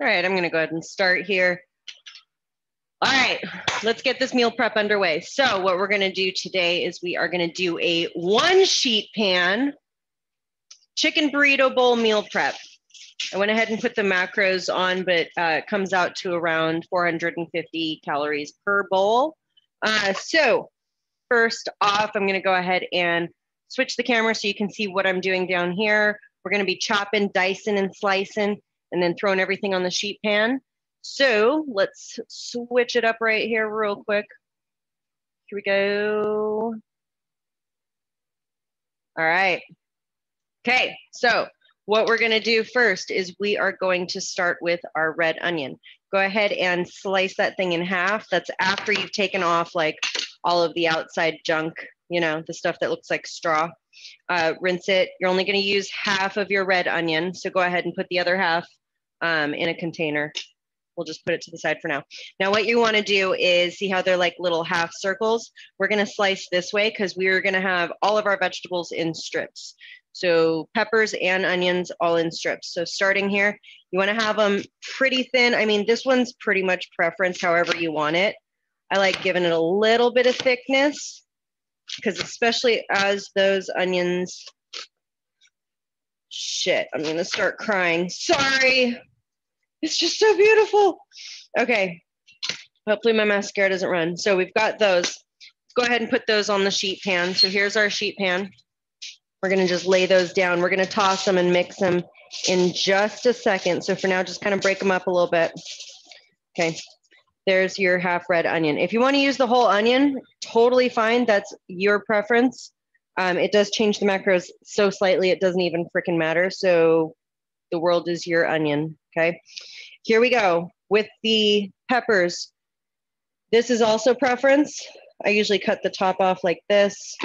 All right, I'm gonna go ahead and start here. All right, let's get this meal prep underway. So what we're gonna do today is we are gonna do a 1-sheet pan chicken burrito bowl meal prep. I went ahead and put the macros on, but it comes out to around 450 calories per bowl. So first off, I'm gonna go ahead and switch the camera so you can see what I'm doing down here. We're gonna be chopping, dicing, and slicing, and then throwing everything on the sheet pan. So let's switch it up right here real quick. Here we go. All right. Okay, so what we're gonna do first is we are going to start with our red onion. Go ahead and slice that thing in half. That's after you've taken off like all of the outside junk, you know, the stuff that looks like straw. Rinse it. You're only gonna use half of your red onion, so go ahead and put the other half in a container. We'll just put it to the side for now. Now what you wanna do is, see how they're like little half circles? We're gonna slice this way because we're gonna have all of our vegetables in strips. So peppers and onions all in strips. So starting here, you wanna have them pretty thin. I mean, this one's pretty much preference, however you want it. I like giving it a little bit of thickness because especially as those onions, shit, I'm gonna start crying. Sorry, it's just so beautiful. Okay, hopefully my mascara doesn't run. So we've got those. Let's go ahead and put those on the sheet pan. So here's our sheet pan. We're gonna just lay those down. We're gonna toss them and mix them in just a second. So for now, just kind of break them up a little bit. Okay, there's your half red onion. If you wanna use the whole onion, totally fine, that's your preference. It does change the macros so slightly, it doesn't even freaking matter. So the world is your onion, okay? Here we go with the peppers. This is also preference. I usually cut the top off like this.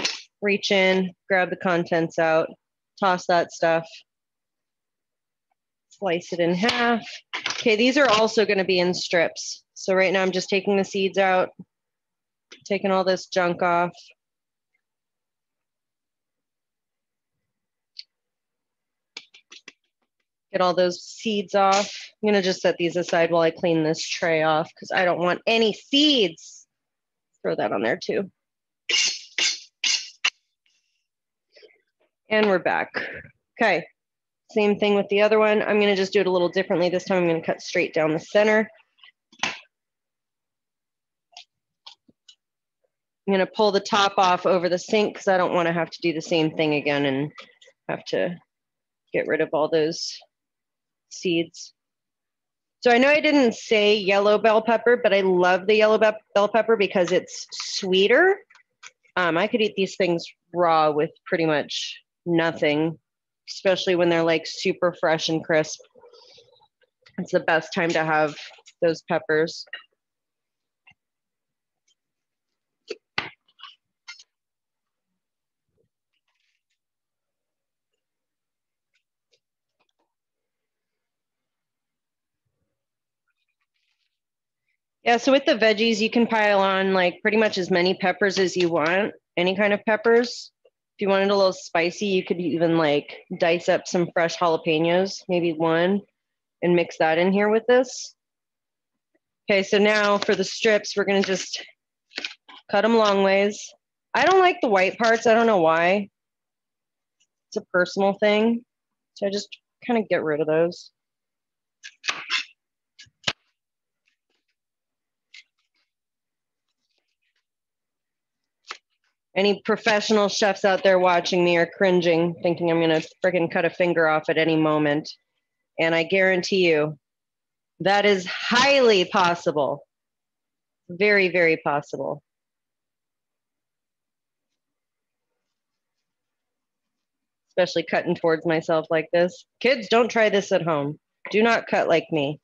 Reach in, grab the contents out, toss that stuff, slice it in half. Okay, these are also gonna be in strips. So right now I'm just taking the seeds out, taking all this junk off. Get all those seeds off. I'm gonna just set these aside while I clean this tray off because I don't want any seeds. Throw that on there too. And we're back. Okay, same thing with the other one. I'm gonna just do it a little differently. This time I'm gonna cut straight down the center. I'm gonna pull the top off over the sink because I don't wanna have to do the same thing again and have to get rid of all those seeds. So I know I didn't say yellow bell pepper, but I love the yellow bell pepper because it's sweeter. I could eat these things raw with pretty much nothing, especially when they're like super fresh and crisp. It's the best time to have those peppers. Yeah, so with the veggies, you can pile on like pretty much as many peppers as you want, any kind of peppers. If you wanted a little spicy, you could even like dice up some fresh jalapenos, maybe one, and mix that in here with this. Okay, so now for the strips, we're gonna just cut them long ways. I don't like the white parts, I don't know why. It's a personal thing, so I just kind of get rid of those. Any professional chefs out there watching me are cringing, thinking I'm gonna freaking cut a finger off at any moment. And I guarantee you, that is highly possible. Very, very possible. Especially cutting towards myself like this. Kids, don't try this at home. Do not cut like me.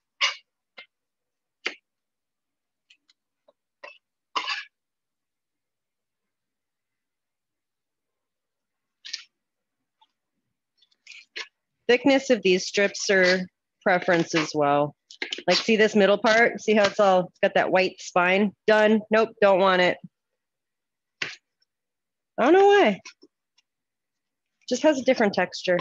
Thickness of these strips are preference as well. Like, see this middle part? See how it's got that white spine? Done. Nope, don't want it. I don't know why. Just has a different texture.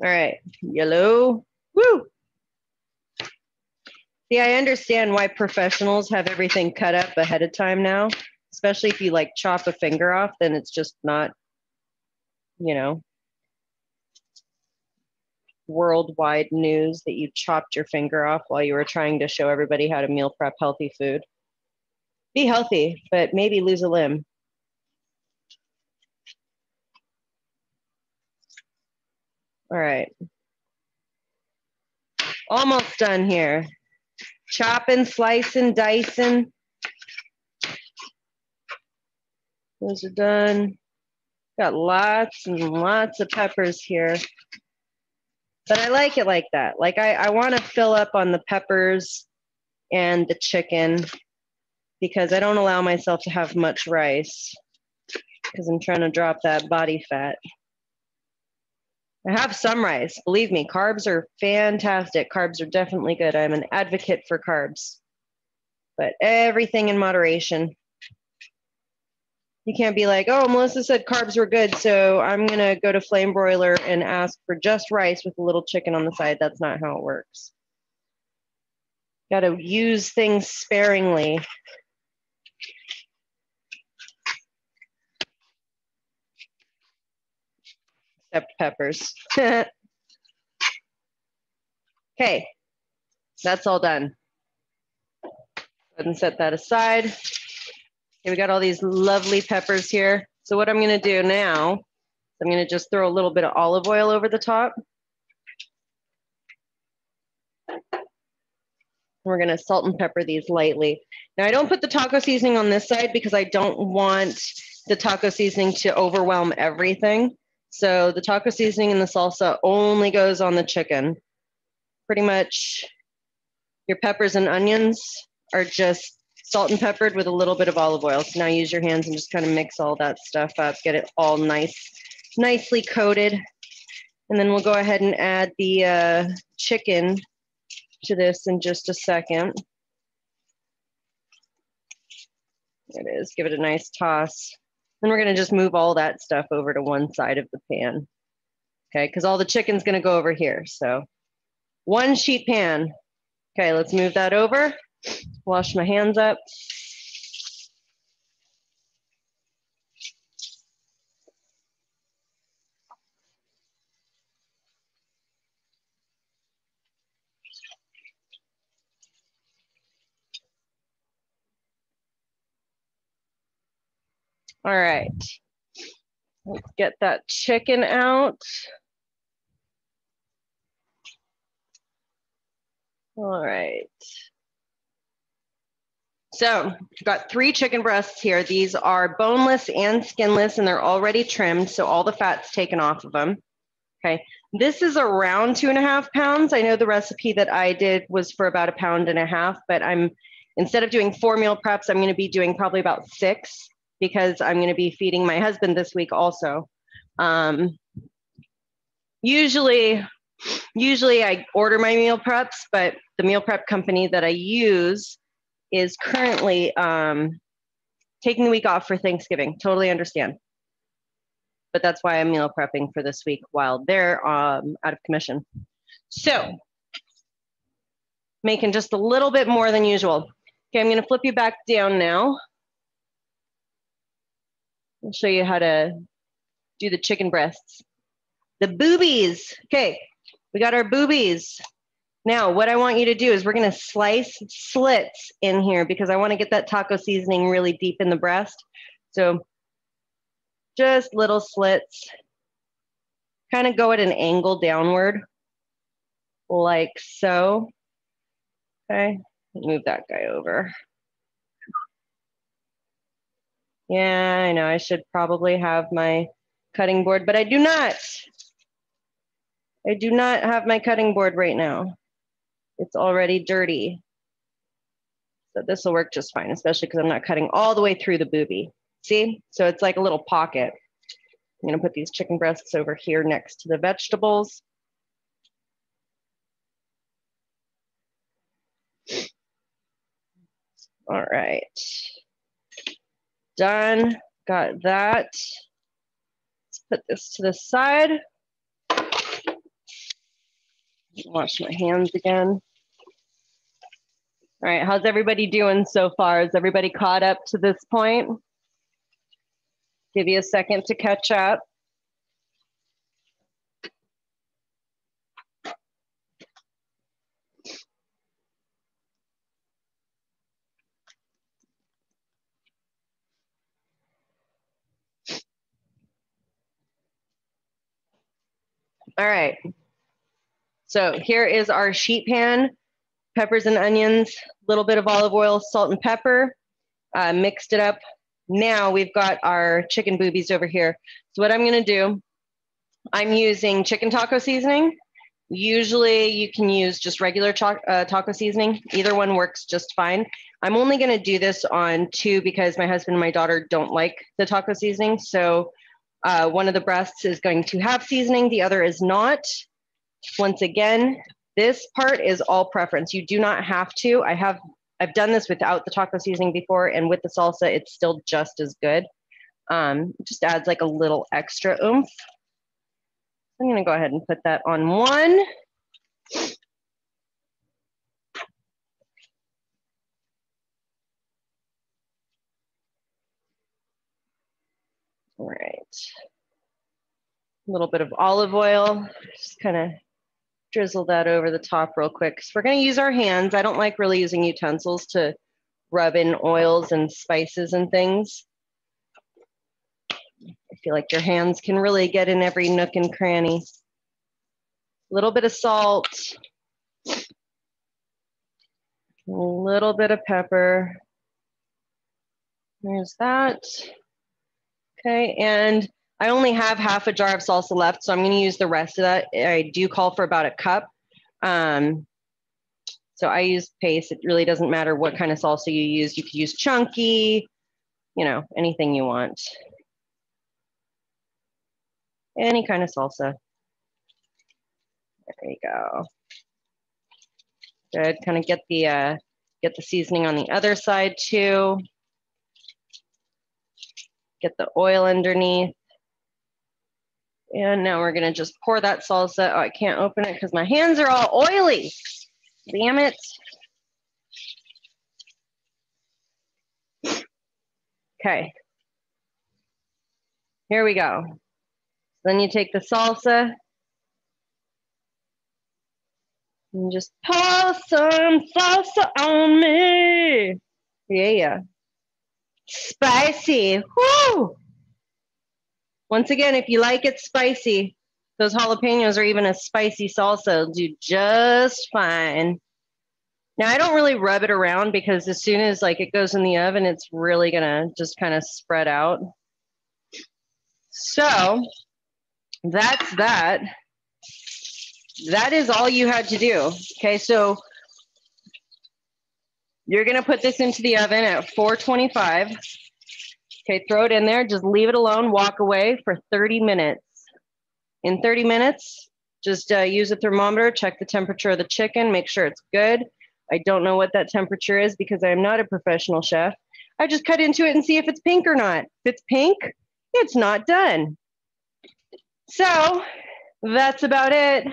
All right, yellow. Woo! See, I understand why professionals have everything cut up ahead of time now, especially if you like chop a finger off, then it's just not, you know, worldwide news that you chopped your finger off while you were trying to show everybody how to meal prep healthy food. Be healthy, but maybe lose a limb. All right. Almost done here. Chopping, slicing, dicing. Those are done. Got lots and lots of peppers here. But I like it like that. Like I want to fill up on the peppers and the chicken because I don't allow myself to have much rice because I'm trying to drop that body fat. I have some rice. Believe me, carbs are fantastic. Carbs are definitely good. I'm an advocate for carbs, but everything in moderation. You can't be like, oh, Melissa said carbs were good, so I'm going to go to Flame Broiler and ask for just rice with a little chicken on the side. That's not how it works. Got to use things sparingly. Except peppers. Okay, that's all done. Go ahead and set that aside. Okay, we got all these lovely peppers here. So what I'm going to do now, I'm going to just throw a little bit of olive oil over the top. We're going to salt and pepper these lightly. Now I don't put the taco seasoning on this side because I don't want the taco seasoning to overwhelm everything. So the taco seasoning and the salsa only goes on the chicken. Pretty much your peppers and onions are just salt and peppered with a little bit of olive oil. So now use your hands and just kind of mix all that stuff up, get it all nicely coated. And then we'll go ahead and add the chicken to this in just a second. There it is, give it a nice toss. Then we're gonna just move all that stuff over to one side of the pan. Okay, because all the chicken's gonna go over here. So one sheet pan. Okay, let's move that over. Wash my hands up. All right, let's get that chicken out. All right. So we've got 3 chicken breasts here. These are boneless and skinless, and they're already trimmed, so all the fat's taken off of them. Okay, this is around 2.5 pounds. I know the recipe that I did was for about 1.5 pounds, but instead of doing 4 meal preps, I'm gonna be doing probably about 6 because I'm gonna be feeding my husband this week also. Usually I order my meal preps, but the meal prep company that I use is currently taking the week off for Thanksgiving. Totally understand. But that's why I'm meal prepping for this week while they're out of commission. So, making just a little bit more than usual. Okay, I'm gonna flip you back down now. I'll show you how to do the chicken breasts. The boobies. Okay, we got our boobies. Now, what I want you to do is we're gonna slice slits in here because I wanna get that taco seasoning really deep in the breast. So just little slits, kind of go at an angle downward, like so. Okay, move that guy over. Yeah, I know I should probably have my cutting board, but I do not. I do not have my cutting board right now. It's already dirty. So this will work just fine, especially because I'm not cutting all the way through the boobie. See? So it's like a little pocket. I'm gonna put these chicken breasts over here next to the vegetables. All right. Done, got that. Let's put this to the side. Wash my hands again. All right, how's everybody doing so far? Is everybody caught up to this point? Give you a second to catch up. All right, so here is our sheet pan, peppers and onions, a little bit of olive oil, salt and pepper, mixed it up. Now we've got our chicken boobies over here. So what I'm gonna do, I'm using chicken taco seasoning. Usually you can use just regular taco seasoning. Either one works just fine. I'm only gonna do this on 2 because my husband and my daughter don't like the taco seasoning. So one of the breasts is going to have seasoning, the other is not. Once again, this part is all preference. You do not have to. I've done this without the taco seasoning before, and with the salsa, it's still just as good. Just adds like a little extra oomph. I'm gonna go ahead and put that on 1. All right. A little bit of olive oil, just kind of drizzle that over the top real quick. So we're gonna use our hands. I don't like really using utensils to rub in oils and spices and things. I feel like your hands can really get in every nook and cranny. A little bit of salt, a little bit of pepper. There's that. Okay, and I only have half a jar of salsa left, so I'm gonna use the rest of that. I do call for about a cup. So I use paste. It really doesn't matter what kind of salsa you use. You could use chunky, you know, anything you want. Any kind of salsa. There you go. Good, kind of get the seasoning on the other side too. Get the oil underneath. And now we're gonna just pour that salsa. Oh, I can't open it because my hands are all oily. Damn it. Okay. Here we go. Then you take the salsa and just pour some salsa on me. Yeah. Spicy. Woo! Once again, if you like it spicy, those jalapenos or even a spicy salsa will do just fine. Now, I don't really rub it around because as soon as like it goes in the oven, it's really gonna just kind of spread out. So that's that. That is all you had to do. Okay, so you're gonna put this into the oven at 425. Okay, throw it in there, just leave it alone, walk away for 30 minutes. In 30 minutes, just use a thermometer, check the temperature of the chicken, make sure it's good. I don't know what that temperature is because I am not a professional chef. I just cut into it and see if it's pink or not. If it's pink, it's not done. So that's about it.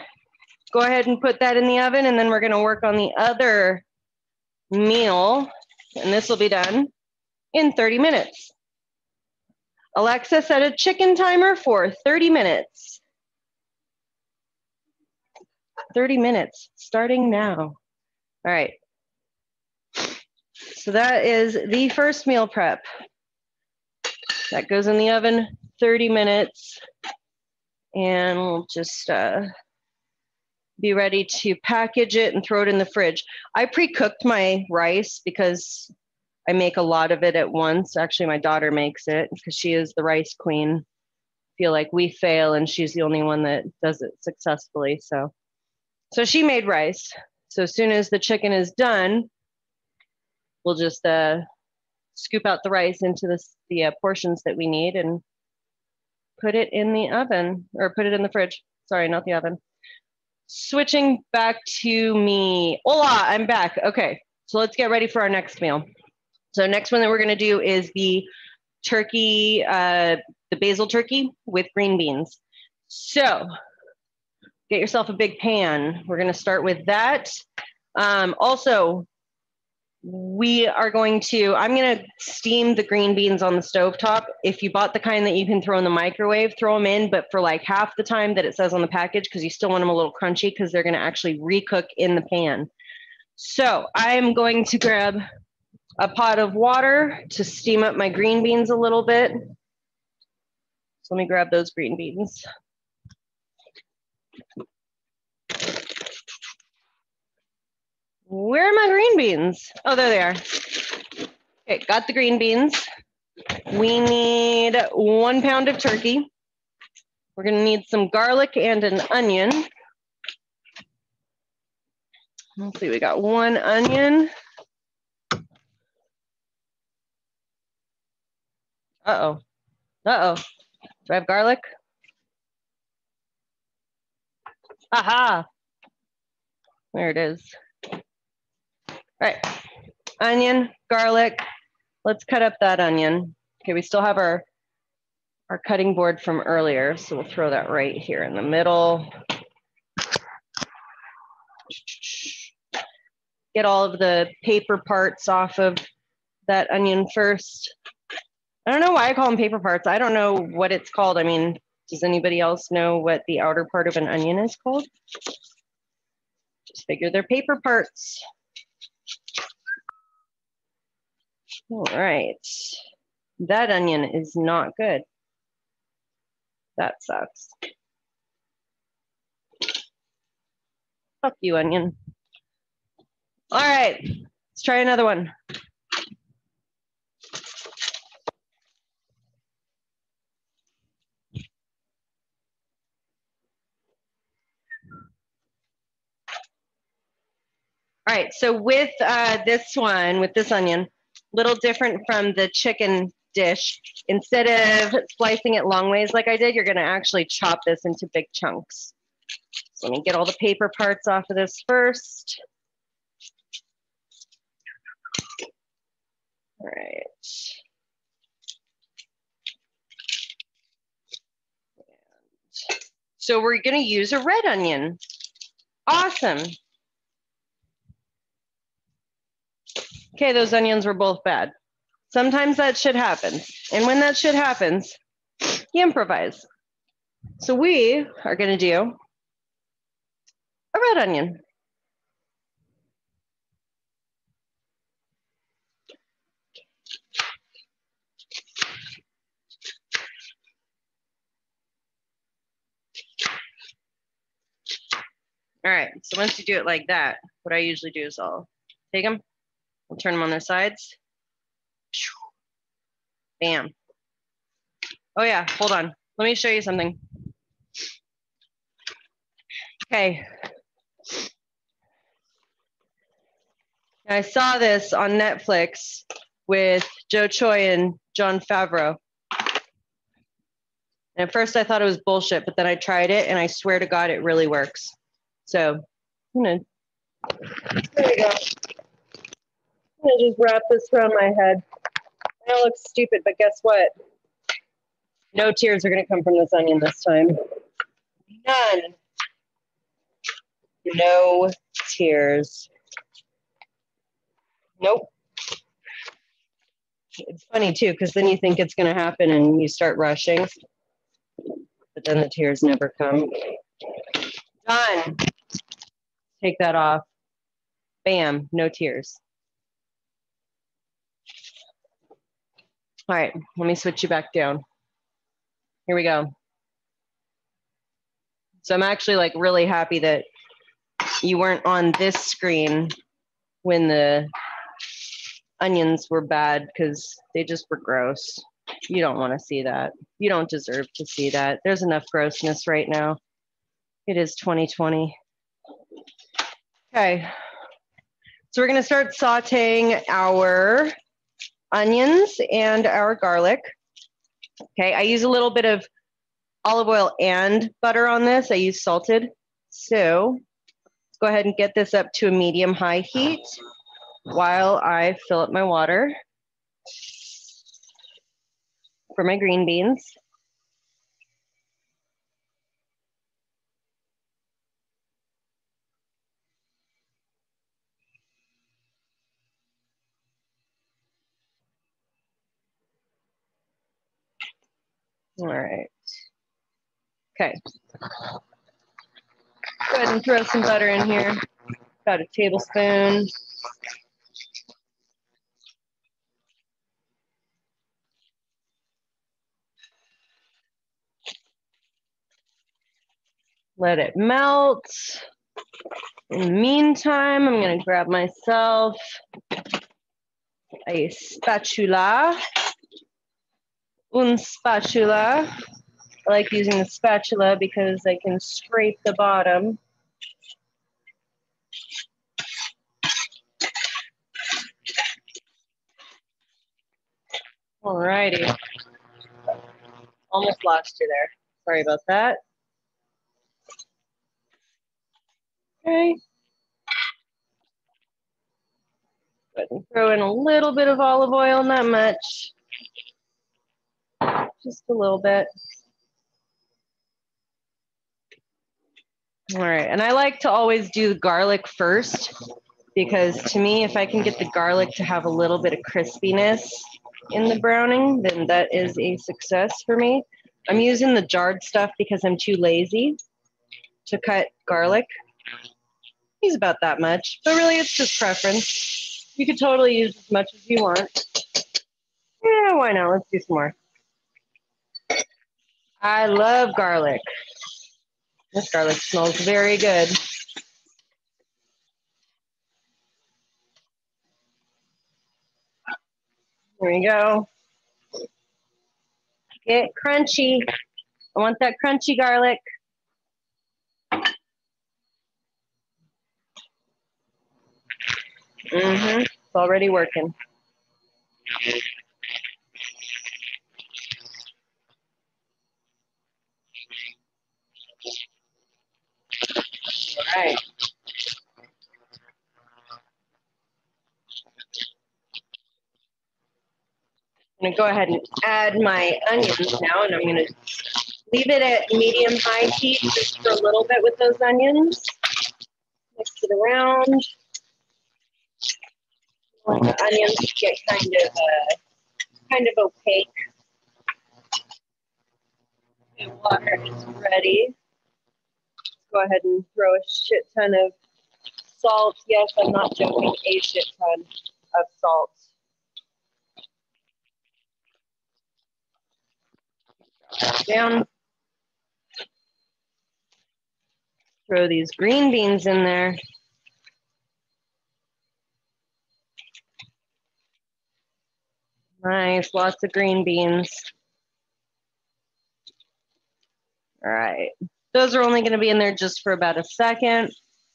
Go ahead and put that in the oven, and then we're gonna work on the other meal, and this will be done in 30 minutes. Alexa, set a chicken timer for 30 minutes. 30 minutes, starting now. All right. So that is the first meal prep. That goes in the oven 30 minutes. And we'll just be ready to package it and throw it in the fridge. I pre-cooked my rice because I make a lot of it at once. Actually, my daughter makes it because she is the rice queen. I feel like we fail and she's the only one that does it successfully. So she made rice. So as soon as the chicken is done, we'll just scoop out the rice into the portions that we need and put it in the oven, or put it in the fridge. Sorry, not the oven. Switching back to me. Hola, I'm back. Okay, so let's get ready for our next meal. So next one that we're gonna do is the turkey, the basil turkey with green beans. So get yourself a big pan. We're gonna start with that. Also, I'm gonna steam the green beans on the stovetop. If you bought the kind that you can throw in the microwave, throw them in, but for like half the time that it says on the package, because you still want them a little crunchy because they're gonna actually recook in the pan. So I'm going to grab a pot of water to steam up my green beans a little bit. So let me grab those green beans. Where are my green beans? Oh, there they are. Okay, got the green beans. We need 1 pound of turkey. We're gonna need some garlic and an onion. Let's see, we got 1 onion. Uh-oh. Uh-oh. Do I have garlic? Aha! There it is. All right, onion, garlic. Let's cut up that onion. Okay, we still have our cutting board from earlier, so we'll throw that right here in the middle. Get all of the paper parts off of that onion first. I don't know why I call them paper parts. I don't know what it's called. I mean, does anybody else know what the outer part of an onion is called? Just figure they're paper parts. All right. That onion is not good. That sucks. Fuck you, onion. All right, let's try another one. All right, so with this onion, little different from the chicken dish. Instead of slicing it long ways like I did, you're gonna actually chop this into big chunks. So let me get all the paper parts off of this first. All right. So we're gonna use a red onion. Awesome. Okay, those onions were both bad. Sometimes that shit happens. And when that shit happens, you improvise. So we are gonna do a red onion. All right, so once you do it like that, what I usually do is I'll take them, I'll turn them on their sides. Bam. Oh yeah, hold on. Let me show you something. Okay. I saw this on Netflix with Joe Choi and Jon Favreau. And at first I thought it was bullshit, but then I tried it and I swear to God it really works. So, there we go. I'm gonna just wrap this around my head. I know it looks stupid, but guess what? No tears are gonna come from this onion this time. None. No tears. Nope. It's funny too, because then you think it's gonna happen and you start rushing, but then the tears never come. Done. Take that off. Bam, no tears. All right, let me switch you back down. Here we go. So I'm actually like really happy that you weren't on this screen when the onions were bad, because they just were gross. You don't want to see that. You don't deserve to see that. There's enough grossness right now. It is 2020. Okay, so we're gonna start sauteing our onions and our garlic. Okay, I use a little bit of olive oil and butter on this. I use salted. So let's go ahead and get this up to a medium-high heat while I fill up my water for my green beans. All right. Okay. Go ahead and throw some butter in here. About a tablespoon. Let it melt. In the meantime, I'm going to grab myself a spatula. Un spatula. I like using the spatula because I can scrape the bottom. Alrighty. Almost lost you there. Sorry about that. Okay. Go ahead and throw in a little bit of olive oil, not much. Just a little bit. All right, and I like to always do garlic first because to me, if I can get the garlic to have a little bit of crispiness in the browning, then that is a success for me. I'm using the jarred stuff because I'm too lazy to cut garlic. Use about that much, but really it's just preference. You could totally use as much as you want. Yeah, why not? Let's do some more. I love garlic. This garlic smells very good. There you go. Get crunchy. I want that crunchy garlic. It's already working. All right. I'm going to go ahead and add my onions now, and I'm going to leave it at medium-high heat just for a little bit with those onions. Mix it around. Let the onions get kind of opaque. The water is ready. Go ahead and throw a shit ton of salt. Yes, I'm not joking, a shit ton of salt. Down. Throw these green beans in there. Nice, lots of green beans. All right, those are only going to be in there just for about a second.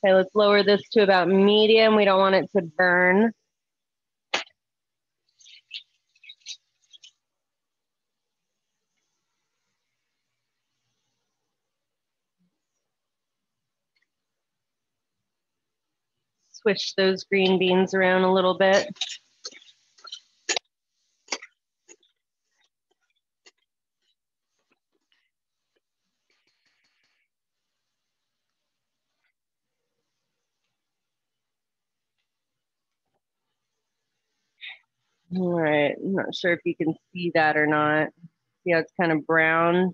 Okay, let's lower this to about medium. We don't want it to burn. Switch those green beans around a little bit. All right, I'm not sure if you can see that or not. See how it's kind of brown?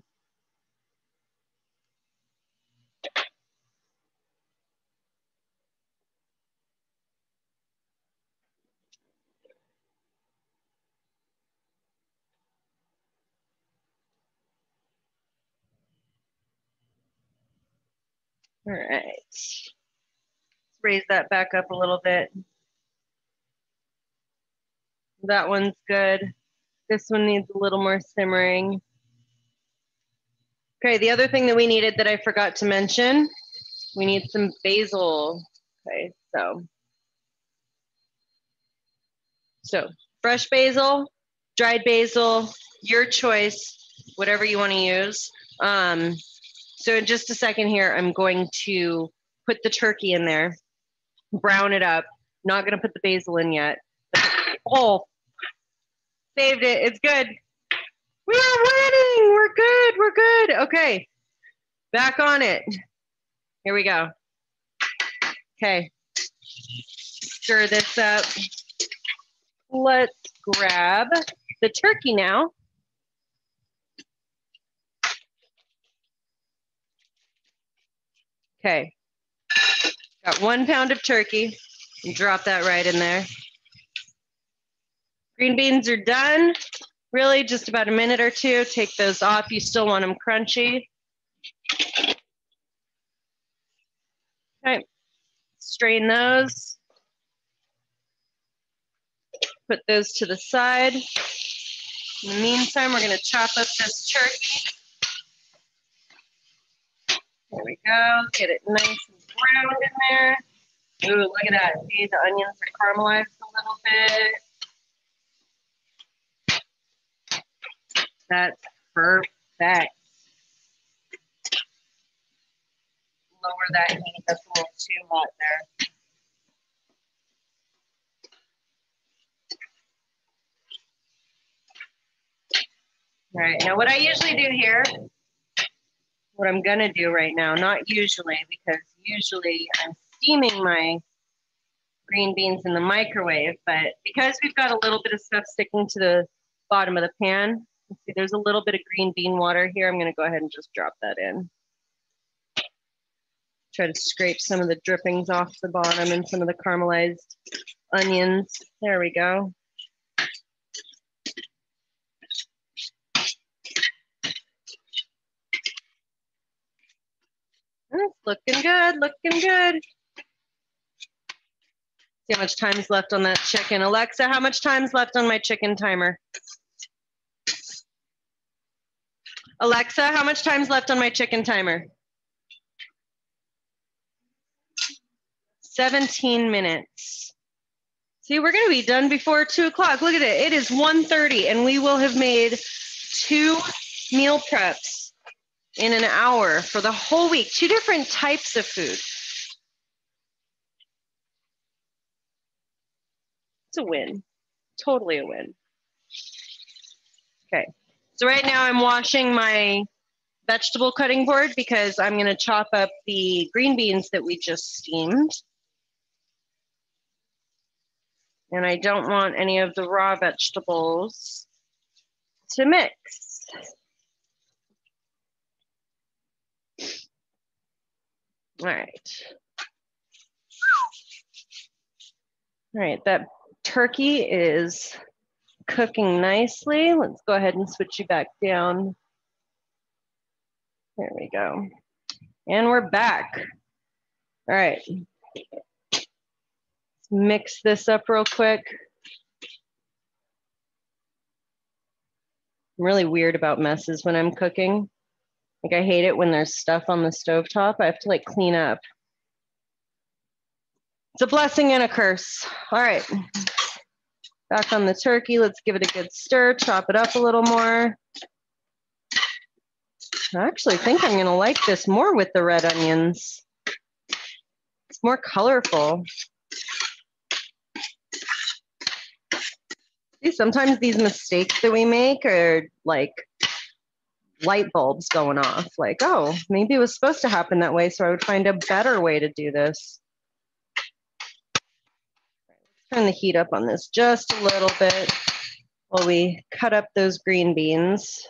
All right, let's raise that back up a little bit. That one's good. This one needs a little more simmering. Okay, the other thing that we needed that I forgot to mention, we need some basil. Okay, so fresh basil, dried basil, your choice, whatever you want to use. So in just a second here, I'm going to put the turkey in there, brown it up. Not going to put the basil in yet. Oh, saved it. It's good. We are winning. We're good. We're good. Okay, back on it. Here we go. Okay, stir this up. Let's grab the turkey now. Okay, got 1 pound of turkey. Drop that right in there. Green beans are done. Really just about a minute or two. Take those off. You still want them crunchy. Okay, strain those. Put those to the side. In the meantime, we're going to chop up this turkey. There we go. Get it nice and browned in there. Ooh, look at that. See, the onions are caramelized a little bit. That's perfect. Lower that heat. That's a little too hot there. All right, now what I usually do here, what I'm gonna do right now, not usually, because usually I'm steaming my green beans in the microwave, but because we've got a little bit of stuff sticking to the bottom of the pan, see there's a little bit of green bean water here. I'm gonna go ahead and just drop that in. Try to scrape some of the drippings off the bottom and some of the caramelized onions. There we go. It's looking good, looking good. See how much time's left on that chicken. Alexa, how much time's left on my chicken timer? Alexa, how much time's left on my chicken timer? 17 minutes. See, we're gonna be done before 2 o'clock. Look at it, it is 1:30 and we will have made 2 meal preps in an hour for the whole week. 2 different types of food. It's a win, totally a win. Okay, so right now I'm washing my vegetable cutting board because I'm gonna chop up the green beans that we just steamed. And I don't want any of the raw vegetables to mix. All right. All right, that turkey is cooking nicely. Let's go ahead and switch you back down. There we go. And we're back. All right. Let's mix this up real quick. I'm really weird about messes when I'm cooking. Like I hate it when there's stuff on the stovetop. I have to like clean up. It's a blessing and a curse. All right. Back on the turkey. Let's give it a good stir. Chop it up a little more. I actually think I'm gonna like this more with the red onions. It's more colorful. See, sometimes these mistakes that we make are like light bulbs going off. Like, oh, maybe it was supposed to happen that way, so I would find a better way to do this. Turn the heat up on this just a little bit while we cut up those green beans.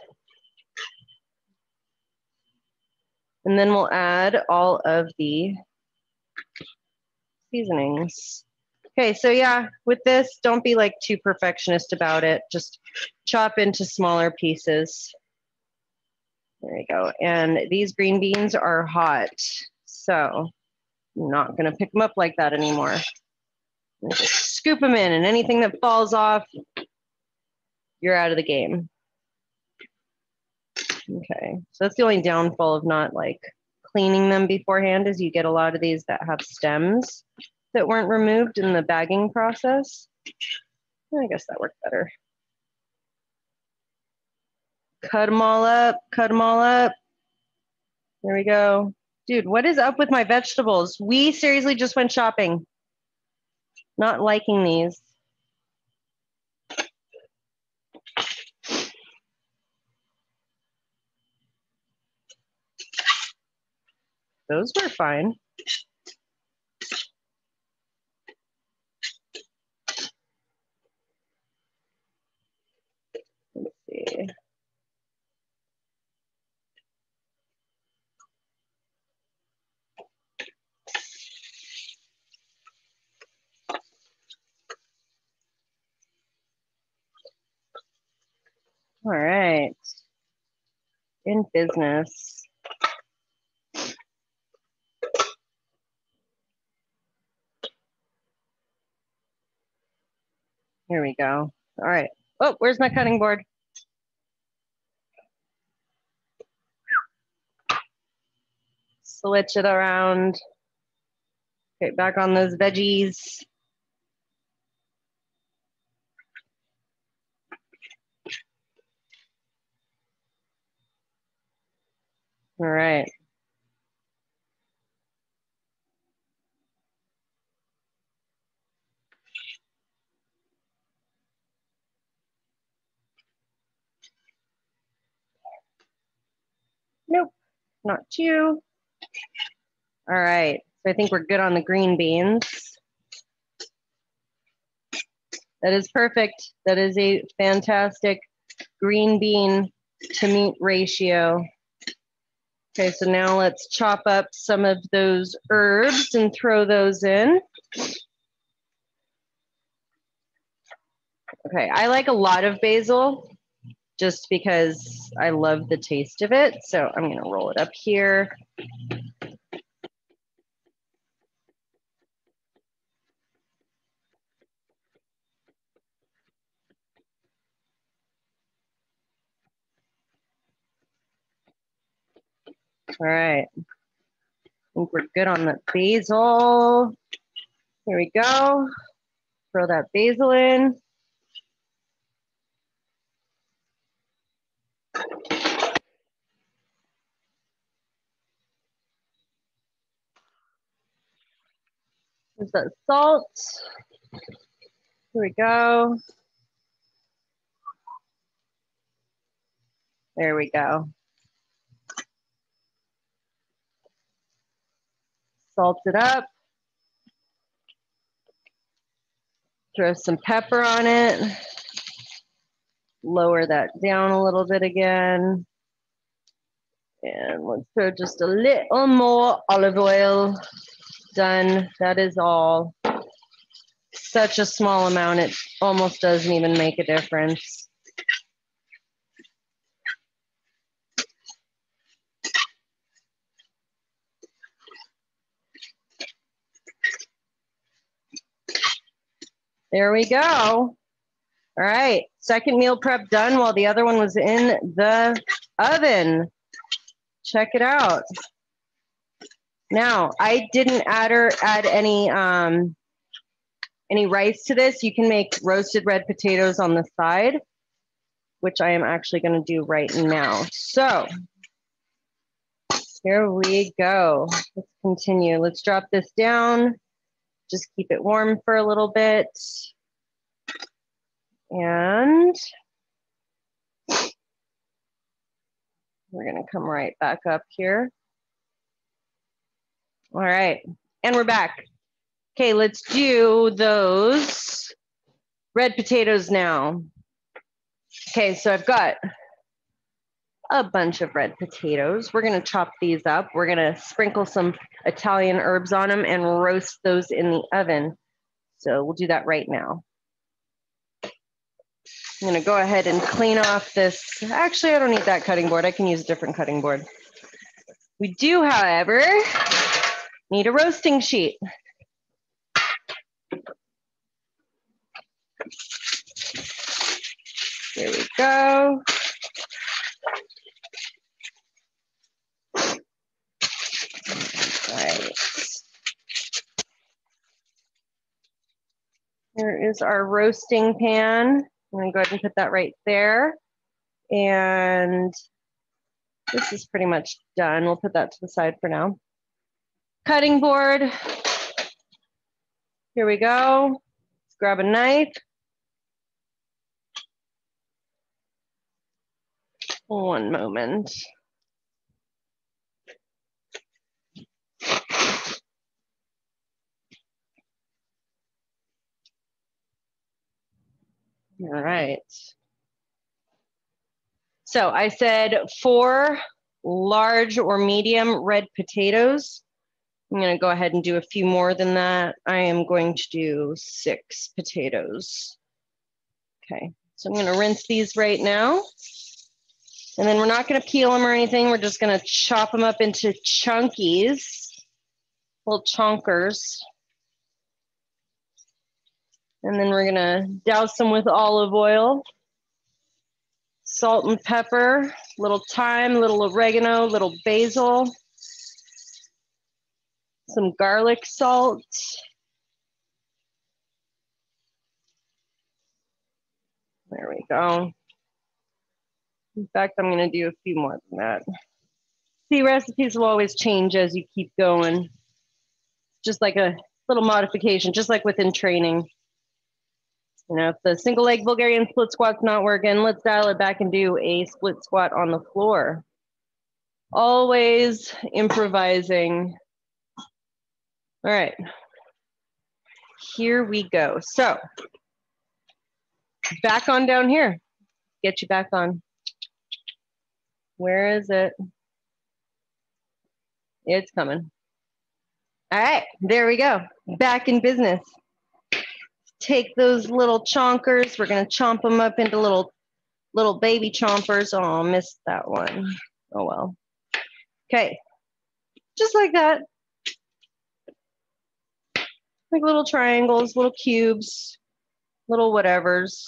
And then we'll add all of the seasonings. Okay, so yeah, with this, don't be like too perfectionist about it. Just chop into smaller pieces. There you go. And these green beans are hot, so I'm not gonna pick them up like that anymore. Just scoop them in, and anything that falls off, you're out of the game. Okay, so that's the only downfall of not like cleaning them beforehand is you get a lot of these that have stems that weren't removed in the bagging process. I guess that worked better. Cut them all up, cut them all up. There we go. Dude, what is up with my vegetables? We seriously just went shopping. Not liking these. Those were fine. Let's see. All right. In business. Here we go. All right. Oh, where's my cutting board? Switch it around. Okay, back on those veggies. All right. Nope, not you. All right, so I think we're good on the green beans. That is perfect. That is a fantastic green bean to meat ratio. Okay, so now let's chop up some of those herbs and throw those in. Okay, I like a lot of basil just because I love the taste of it. So I'm gonna roll it up here. All right, I think we're good on the basil. Here we go. Throw that basil in. There's that salt. Here we go. There we go. Salt it up. Throw some pepper on it. Lower that down a little bit again. And let's throw just a little more olive oil. Done. That is all. Such a small amount, it almost doesn't even make a difference. There we go. All right, second meal prep done while the other one was in the oven. Check it out. Now, I didn't add any rice to this. You can make roasted red potatoes on the side, which I am actually going to do right now. So here we go. Let's continue. Let's drop this down. Just keep it warm for a little bit. And we're going to come right back up here. All right, and we're back. Okay, let's do those red potatoes now. Okay, so I've got a bunch of red potatoes. We're gonna chop these up. We're gonna sprinkle some Italian herbs on them and roast those in the oven. So we'll do that right now. I'm gonna go ahead and clean off this. Actually, I don't need that cutting board. I can use a different cutting board. We do, however, need a roasting sheet. There we go. All right. Here is our roasting pan. I'm gonna go ahead and put that right there. And this is pretty much done. We'll put that to the side for now. Cutting board. Here we go. Let's grab a knife. One moment. All right. So I said 4 large or medium red potatoes. I'm going to go ahead and do a few more than that. I am going to do 6 potatoes. Okay, So I'm gonna rinse these right now. And then we're not gonna peel them or anything. We're just gonna chop them up into chunkies, little chonkers. And then we're gonna douse them with olive oil, salt and pepper, little thyme, little oregano, little basil, some garlic salt. There we go. In fact, I'm gonna do a few more than that. See, recipes will always change as you keep going. Just like a little modification, just like within training. You know, if the single leg Bulgarian split squat's not working, let's dial it back and do a split squat on the floor. Always improvising. All right, here we go. So back on down here. Get you back on. Where is it? It's coming. All right, there we go. Back in business. Take those little chonkers. We're gonna chomp them up into little baby chompers. Oh, I missed that one. Oh well. Okay, just like that. Like little triangles, little cubes, little whatevers,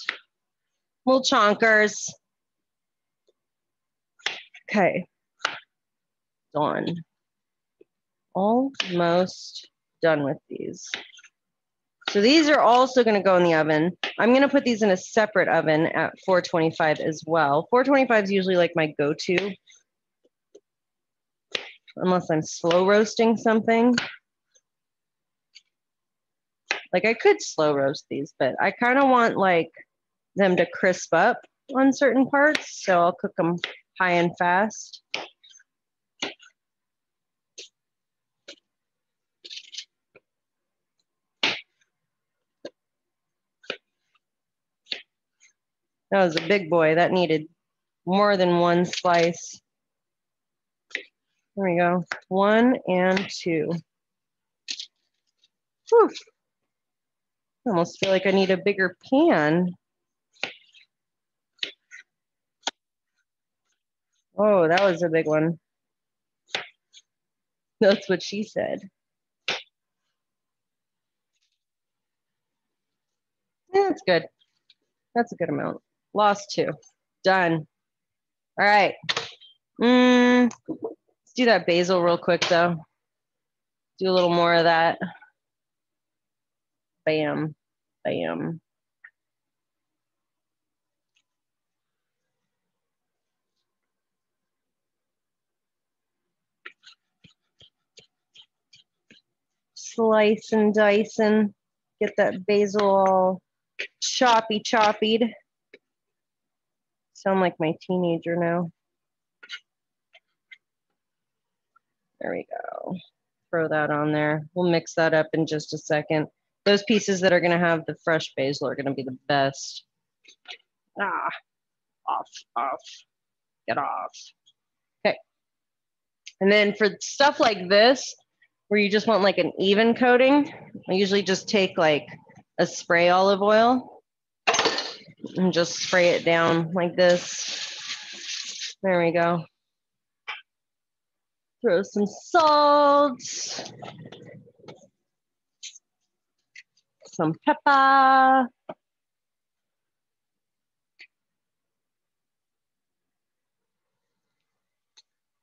little chonkers. Okay, done. Almost done with these. So these are also going to go in the oven. I'm going to put these in a separate oven at 425 as well. 425 is usually like my go-to, unless I'm slow roasting something. Like I could slow roast these, but I kind of want like them to crisp up on certain parts. So I'll cook them high and fast. That was a big boy. That needed more than one slice. There we go. 1 and 2. Whew. I almost feel like I need a bigger pan. Oh, that was a big one. That's what she said. Yeah, that's good. That's a good amount. Lost 2. Done. All right. Let's do that basil real quick though. Do a little more of that. Bam. Bam. Slice and dice and get that basil all choppied. Sound like my teenager now. There we go. Throw that on there. We'll mix that up in just a second. Those pieces that are going to have the fresh basil are going to be the best. Ah, off, get off. Okay. And then for stuff like this, where you just want like an even coating, I usually just take like a spray olive oil and just spray it down like this. There we go. Throw some salt, some pepper, a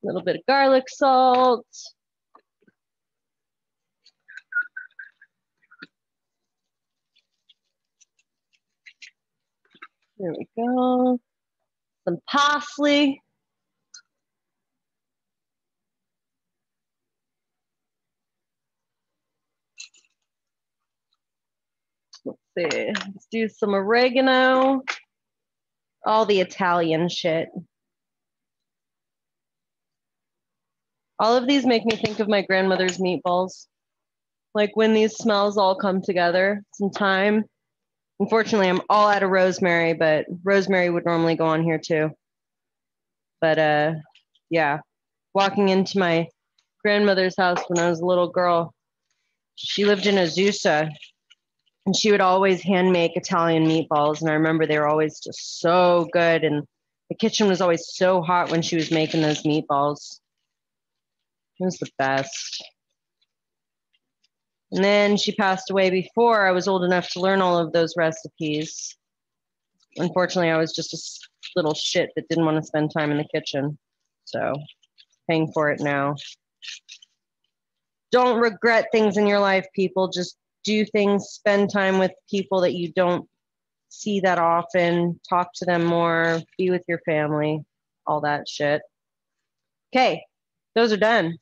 little bit of garlic salt. There we go. Some parsley. Let's see. Let's do some oregano. All the Italian shit. All of these make me think of my grandmother's meatballs. Like when these smells all come together, some thyme. Unfortunately, I'm all out of rosemary, but rosemary would normally go on here too. But yeah, walking into my grandmother's house when I was a little girl, she lived in Azusa, And she would always hand make Italian meatballs. And I remember they were always just so good. And the kitchen was always so hot when she was making those meatballs. It was the best. And then she passed away before I was old enough to learn all of those recipes. Unfortunately, I was just a little shit that didn't want to spend time in the kitchen. So, paying for it now. Don't regret things in your life, people. Just do things, spend time with people that you don't see that often, talk to them more, be with your family, all that shit. Okay, those are done.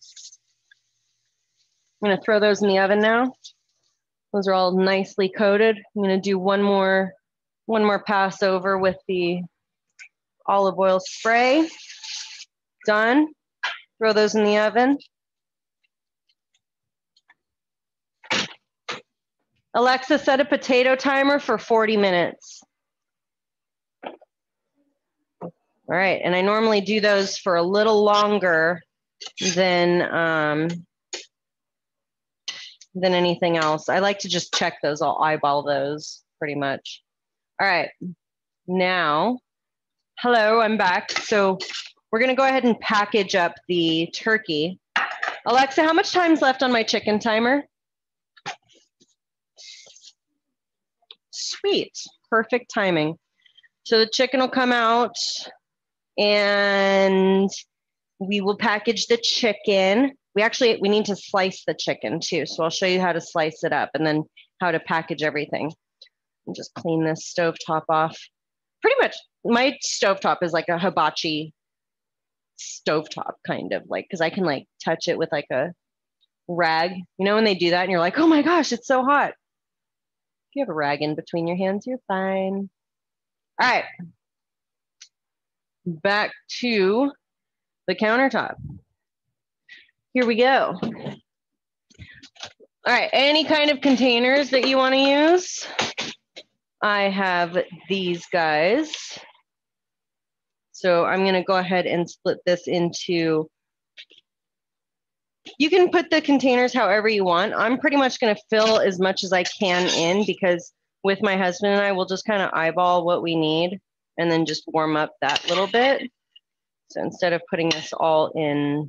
I'm gonna throw those in the oven now. Those are all nicely coated. I'm gonna do one more pass over with the olive oil spray. Done. Throw those in the oven. Alexa, set a potato timer for 40 minutes. All right, and I normally do those for a little longer than anything else. I like to just check those. I'll eyeball those pretty much. All right, now, hello, I'm back. So we're gonna go ahead and package up the turkey. Alexa, how much time's left on my chicken timer? Sweet, perfect timing. So the chicken will come out and we will package the chicken. We need to slice the chicken too. So I'll show you how to slice it up and then how to package everything. And just clean this stovetop off. Pretty much my stovetop is like a hibachi stovetop kind of like, cause I can like touch it with like a rag, you know, when they do that and you're like, oh my gosh, it's so hot. If you have a rag in between your hands, you're fine. All right, back to the countertop. Here we go. All right, any kind of containers that you want to use. I have these guys. So I'm gonna go ahead and split this into, you can put the containers however you want. I'm pretty much gonna fill as much as I can in because with my husband and I, we'll just kind of eyeball what we need and then just warm up that little bit. So instead of putting this all in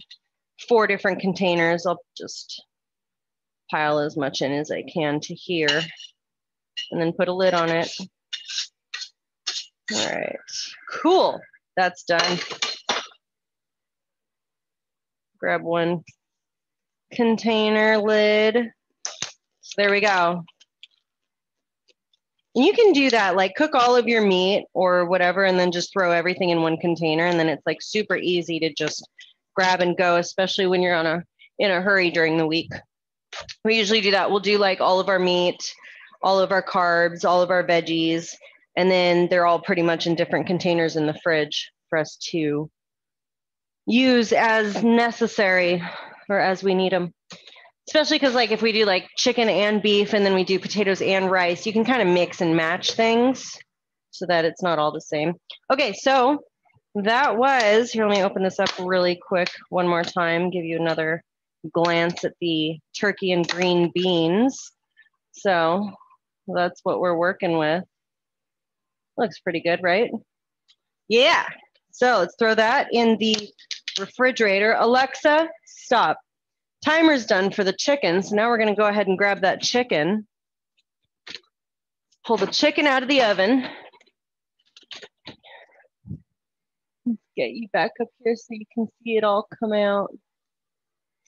4 different containers, I'll just pile as much in as I can to here and then put a lid on it. All right, cool, that's done. Grab one container lid. So there we go. And you can do that, like cook all of your meat or whatever, and then just throw everything in one container. And then it's like super easy to just grab and go, especially when you're in a hurry during the week. We usually do that. We'll do like all of our meat, all of our carbs, all of our veggies, and then they're all pretty much in different containers in the fridge for us to use as necessary or as we need them. Especially because like if we do like chicken and beef and then we do potatoes and rice, you can kind of mix and match things so that it's not all the same. Okay, so that was, here, let me open this up really quick one more time, give you another glance at the turkey and green beans. So that's what we're working with. Looks pretty good, right? Yeah, so let's throw that in the refrigerator. Alexa, stop. Timer's done for the chicken, so now we're gonna go ahead and grab that chicken. Pull the chicken out of the oven. Get you back up here so you can see it all come out.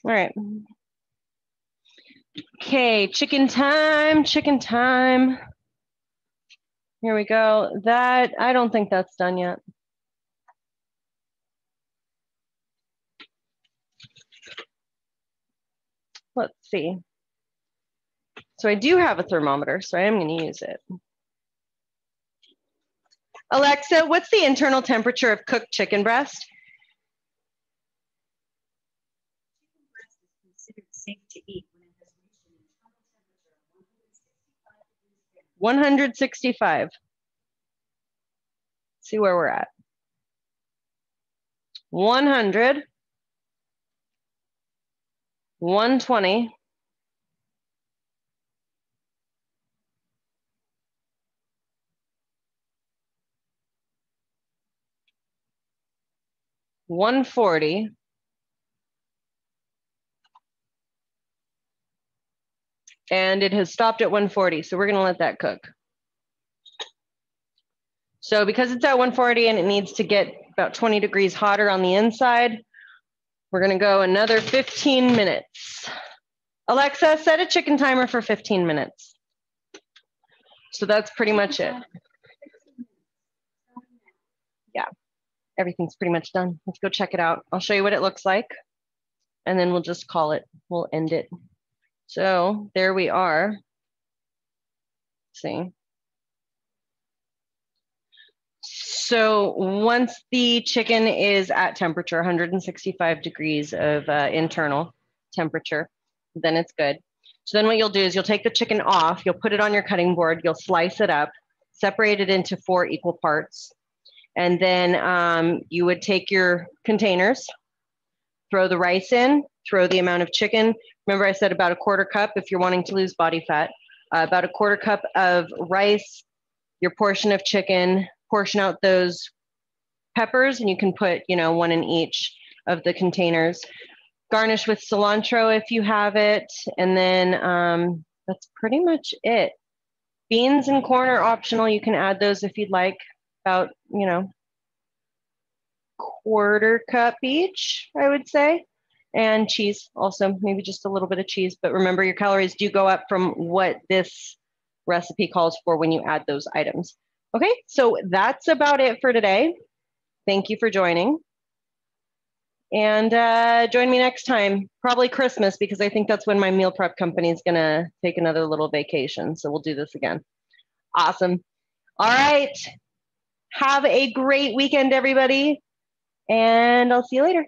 All right. Okay, chicken time, chicken time. Here we go. That, I don't think that's done yet. Let's see. So I do have a thermometer, so I am going to use it. Alexa, what's the internal temperature of cooked chicken breast? Chicken breast is considered safe to eat when it has reached an internal temperature of 165. See where we're at. 100, 120, 140. And it has stopped at 140, so we're gonna let that cook. So because it's at 140 and it needs to get about 20 degrees hotter on the inside, we're gonna go another 15 minutes. Alexa, set a chicken timer for 15 minutes. So that's pretty much it. Yeah, everything's pretty much done. Let's go check it out. I'll show you what it looks like, and then we'll just call it, we'll end it. So there we are. See. So once the chicken is at temperature, 165 degrees of internal temperature, then it's good. So then what you'll do is you'll take the chicken off, you'll put it on your cutting board, you'll slice it up, separate it into 4 equal parts. And then you would take your containers, throw the rice in, throw the amount of chicken. Remember I said about a 1/4 cup if you're wanting to lose body fat, about a 1/4 cup of rice, your portion of chicken, portion out those peppers, and you can put, 1 in each of the containers. Garnish with cilantro if you have it. And then that's pretty much it. Beans and corn are optional. You can add those if you'd like, about, 1/4 cup each, I would say. And cheese also, maybe just a little bit of cheese. But remember, your calories do go up from what this recipe calls for when you add those items. Okay, so that's about it for today. Thank you for joining. And join me next time, probably Christmas, because I think that's when my meal prep company is going to take another little vacation. So we'll do this again. Awesome. All right. Have a great weekend, everybody. And I'll see you later.